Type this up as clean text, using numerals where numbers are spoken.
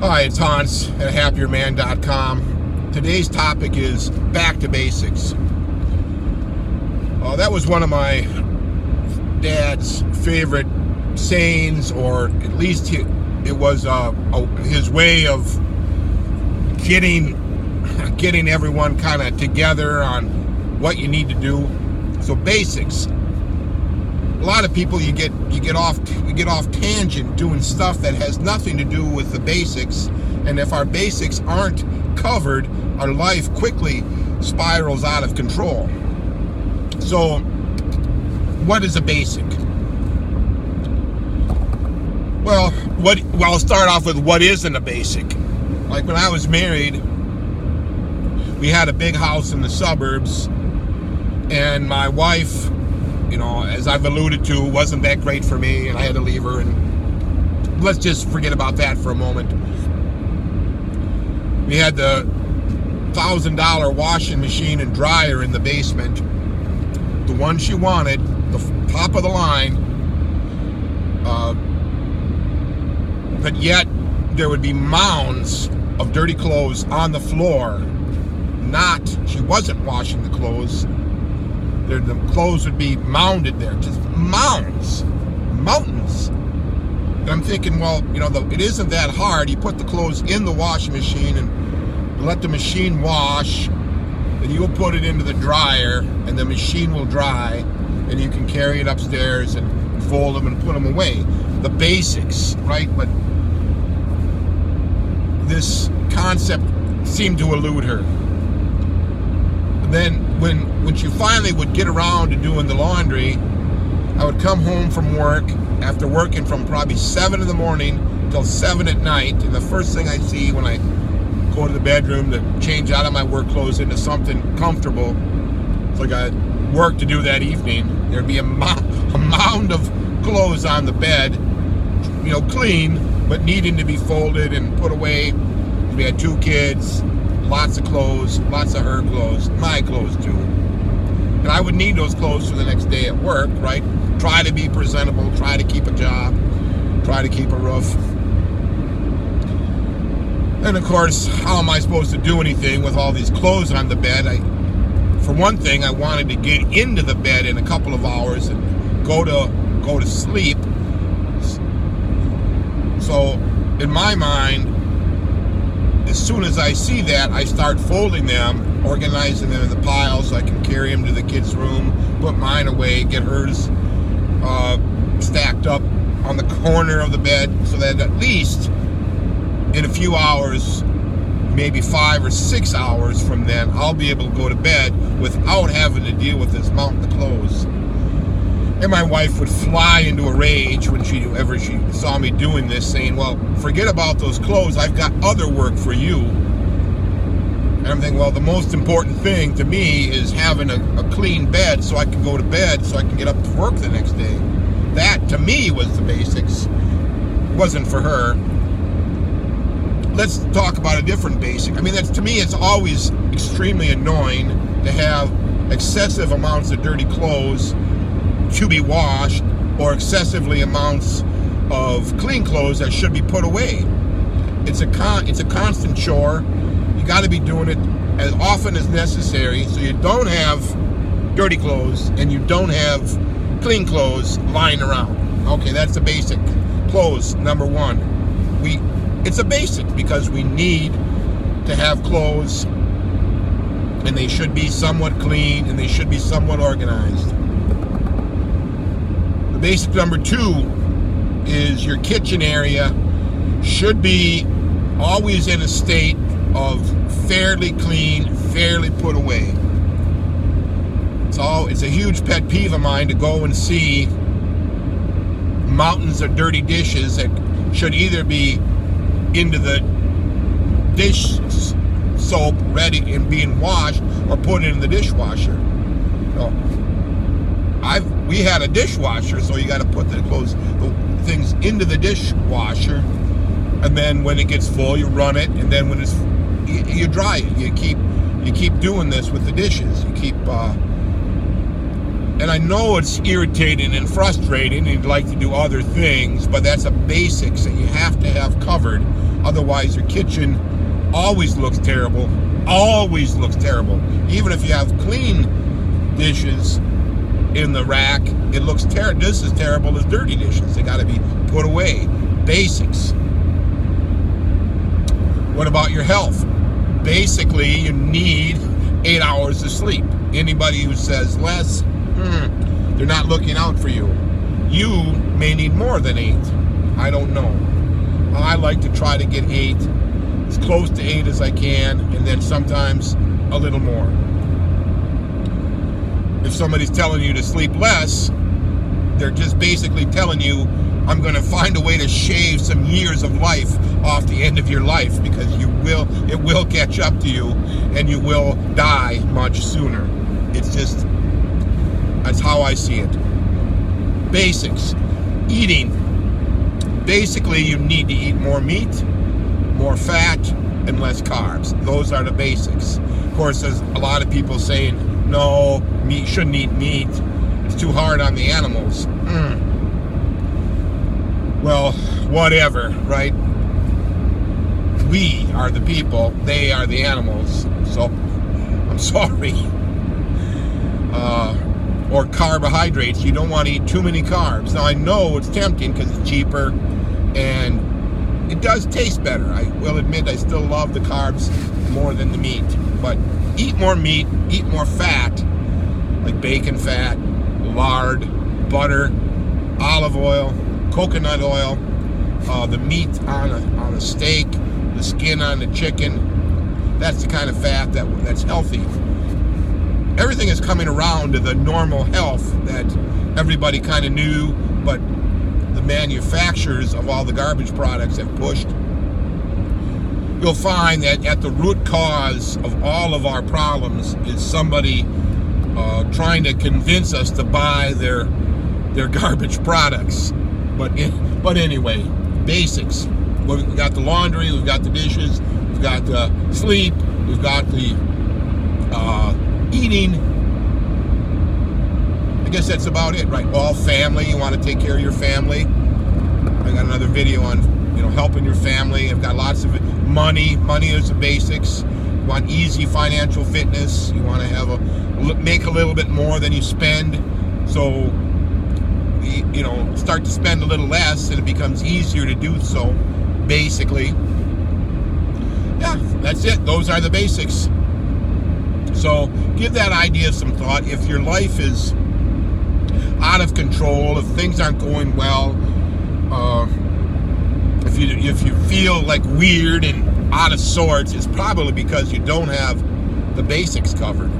Hi, it's Hans at happierman.com. Today's topic is back to basics. That was one of my dad's favorite sayings, or at least it was his way of getting everyone kind of together on what you need to do. So basics. A lot of people you get off tangent doing stuff that has nothing to do with the basics, and if our basics aren't covered, our life quickly spirals out of control. So what is a basic? Well, I'll start off with what isn't a basic. Like when I was married, we had a big house in the suburbs, and my wife, as I've alluded to, wasn't that great for me, and I had to leave her, and let's just forget about that for a moment. We had the $1,000 washing machine and dryer in the basement, the one she wanted, the top of the line, but yet there would be mounds of dirty clothes on the floor. She wasn't washing the clothes. The clothes would be mounded there, just mountains. And I'm thinking, well, it isn't that hard. You put the clothes in the washing machine and let the machine wash, and you'll put it into the dryer, and the machine will dry, and you can carry it upstairs and fold them and put them away. The basics, right? But this concept seemed to elude her. Then when she finally would get around to doing the laundry, I would come home from work after working from probably 7 in the morning till 7 at night, and the first thing I see when I go to the bedroom to change out of my work clothes into something comfortable, it's like I had work to do that evening, there'd be a mound of clothes on the bed, clean, but needing to be folded and put away. We had 2 kids, lots of clothes, lots of her clothes, my clothes too. And I would need those clothes for the next day at work, right? Try to be presentable, try to keep a job, try to keep a roof. And of course, how am I supposed to do anything with all these clothes on the bed? For one thing, I wanted to get into the bed in a couple of hours and go to sleep. So in my mind, as soon as I see that, I start folding them, organizing them in the piles so I can carry them to the kids' room, put mine away, get hers stacked up on the corner of the bed, so that at least in a few hours, maybe 5 or 6 hours from then, I'll be able to go to bed without having to deal with this mountain of clothes. And my wife would fly into a rage whenever she saw me doing this, saying, well, forget about those clothes, I've got other work for you. And I'm thinking, well, the most important thing to me is having a clean bed so I can go to bed, so I can get up to work the next day. That, to me, was the basics. It wasn't for her. Let's talk about a different basic. To me, it's always extremely annoying to have excessive amounts of dirty clothes to be washed, or excessively amounts of clean clothes that should be put away. It's a constant chore. You got to be doing it as often as necessary, so you don't have dirty clothes and you don't have clean clothes lying around. Okay, that's the basic. Clothes, number one. It's a basic because we need to have clothes, and they should be somewhat clean and they should be somewhat organized. Basic number 2 is your kitchen area should be always in a state of fairly clean, fairly put away. It's a huge pet peeve of mine to go and see mountains of dirty dishes that should either be into the dish soap ready and being washed, or put in the dishwasher. We had a dishwasher, so you got to put the things into the dishwasher, and then when it gets full, you run it, and then when you dry it. You keep doing this with the dishes. You keep And I know it's irritating and frustrating, and you'd like to do other things, but that's a basics that you have to have covered. Otherwise, your kitchen always looks terrible. Always looks terrible. Even if you have clean dishes in the rack, it looks just as terrible as dirty dishes. They got to be put away. Basics. What about your health? Basically, you need 8 hours of sleep. Anybody who says less, they're not looking out for you. You may need more than 8. I don't know. I like to try to get 8, as close to 8 as I can, and then sometimes a little more. If somebody's telling you to sleep less, they're just basically telling you, I'm going to find a way to shave some years of life off the end of your life, because it will catch up to you, and you will die much sooner. It's just, that's how I see it. Basics. Eating. Basically, you need to eat more meat, more fat, and less carbs. Those are the basics. Of course, there's a lot of people saying, no, meat shouldn't eat meat. It's too hard on the animals. Well, whatever, right? We are the people, they are the animals. So, I'm sorry. Or carbohydrates. You don't want to eat too many carbs. Now, I know it's tempting because it's cheaper and it does taste better. I will admit I still love the carbs more than the meat. But eat more meat, eat more fat, like bacon fat, lard, butter, olive oil, coconut oil, the meat on a steak, the skin on the chicken. That's the kind of fat that's healthy. Everything is coming around to the normal health that everybody kind of knew, but the manufacturers of all the garbage products have pushed. You'll find that at the root cause of all of our problems is somebody trying to convince us to buy their garbage products. But anyway, basics. We've got the laundry, we've got the dishes, we've got the sleep, we've got the eating. I guess that's about it, right? All family. You want to take care of your family. I got another video on helping your family. I've got lots of money. Money is the basics. You want easy financial fitness. You want to make a little bit more than you spend. So start to spend a little less, and it becomes easier to do so. Basically, yeah, that's it. Those are the basics. So give that idea some thought. If your life is out of control, if things aren't going well, if you feel like weird and out of sorts, it's probably because you don't have the basics covered.